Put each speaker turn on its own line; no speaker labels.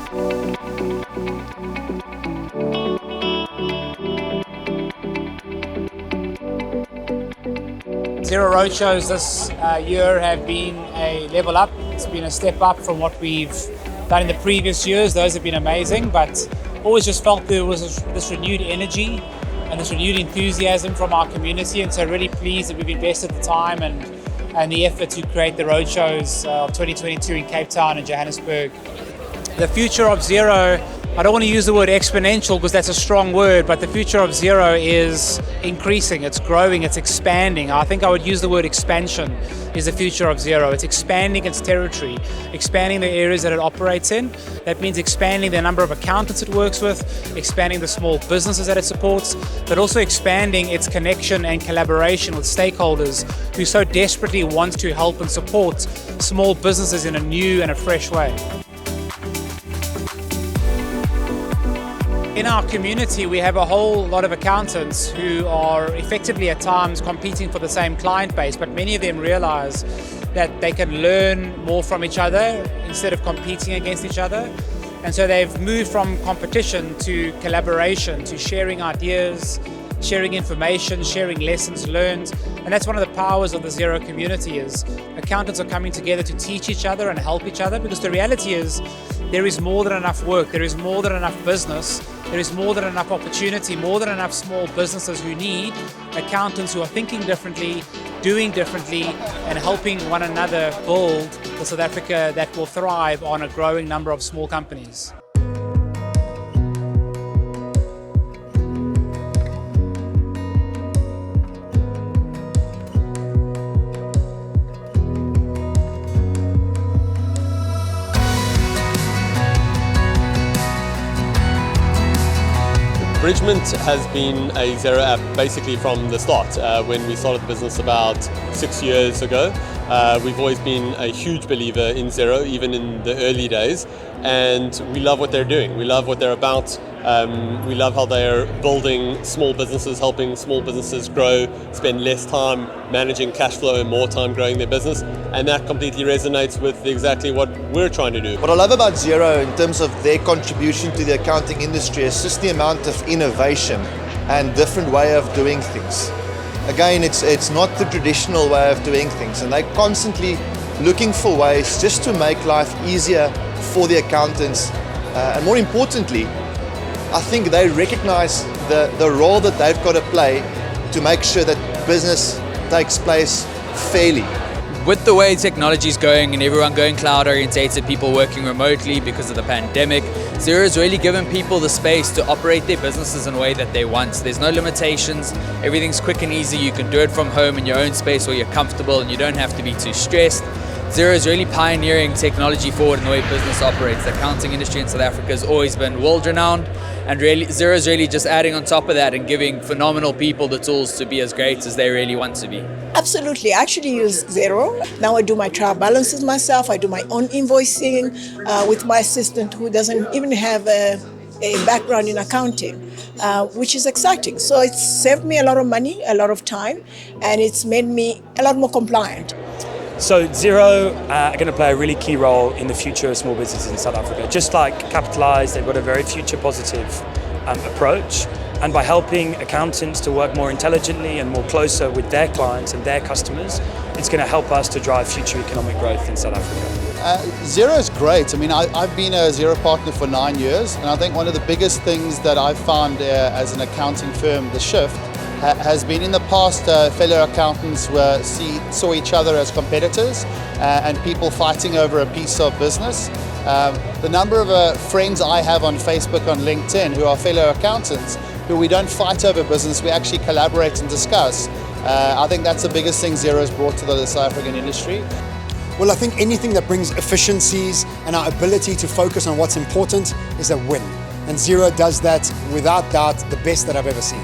Xero Roadshows this year have been a level up. It's been a step up from what we've done in the previous years. Those have been amazing, but always just felt there was this renewed energy and this renewed enthusiasm from our community, and so really pleased that we've invested the time and the effort to create the Roadshows of 2022 in Cape Town and Johannesburg. The future of Xero, I don't want to use the word exponential because that's a strong word, but the future of Xero is increasing, it's growing, it's expanding. I think I would use the word expansion is the future of Xero. It's expanding its territory, expanding the areas that it operates in. That means expanding the number of accountants it works with, expanding the small businesses that it supports, but also expanding its connection and collaboration with stakeholders who so desperately want to help and support small businesses in a new and a fresh way. In our community, we have a whole lot of accountants who are effectively at times competing for the same client base, but many of them realize that they can learn more from each other instead of competing against each other. And so they've moved from competition to collaboration, to sharing ideas, sharing information, sharing lessons learned. And that's one of the powers of the Xero community is accountants are coming together to teach each other and help each other, because the reality is there is more than enough work, there is more than enough business, there is more than enough opportunity, more than enough small businesses who need accountants who are thinking differently, doing differently, and helping one another build the South Africa that will thrive on a growing number of small companies.
Bridgement has been a Xero app basically from the start. When we started the business about 6 years ago, we've always been a huge believer in Xero, even in the early days, and we love what they're doing. We love what they're about. We love how they're building small businesses, helping small businesses grow, spend less time managing cash flow and more time growing their business, and that completely resonates with exactly what we're trying to do.
What I love about Xero in terms of their contribution to the accounting industry is just the amount of innovation and different way of doing things. Again, it's not the traditional way of doing things, and they're constantly looking for ways just to make life easier for the accountants, and more importantly, I think they recognize the role that they've got to play to make sure that business takes place fairly.
With the way technology is going and everyone going cloud orientated, people working remotely because of the pandemic, Xero has really given people the space to operate their businesses in a way that they want. There's no limitations, everything's quick and easy, you can do it from home in your own space where you're comfortable and you don't have to be too stressed. Xero is really pioneering technology forward in the way business operates. The accounting industry in South Africa has always been world-renowned, and really Xero is really just adding on top of that and giving phenomenal people the tools to be as great as they really want to be.
Absolutely. I actually use Xero. Now I do my trial balances myself. I do my own invoicing with my assistant who doesn't even have a background in accounting, which is exciting. So it's saved me a lot of money, a lot of time, and it's made me a lot more compliant.
So Xero are going to play a really key role in the future of small businesses in South Africa. Just like Capitalize, they've got a very future positive approach, and by helping accountants to work more intelligently and more closer with their clients and their customers, it's going to help us to drive future economic growth in South Africa.
Xero is great. I mean, I've been a Xero partner for 9 years, and I think one of the biggest things that I've found as an accounting firm, the shift, has been in the past fellow accountants saw each other as competitors and people fighting over a piece of business. The number of friends I have on Facebook, on LinkedIn, who are fellow accountants, who we don't fight over business, we actually collaborate and discuss. I think that's the biggest thing Xero has brought to the South African industry.
Well, I think anything that brings efficiencies and our ability to focus on what's important is a win. And Xero does that without doubt the best that I've ever seen.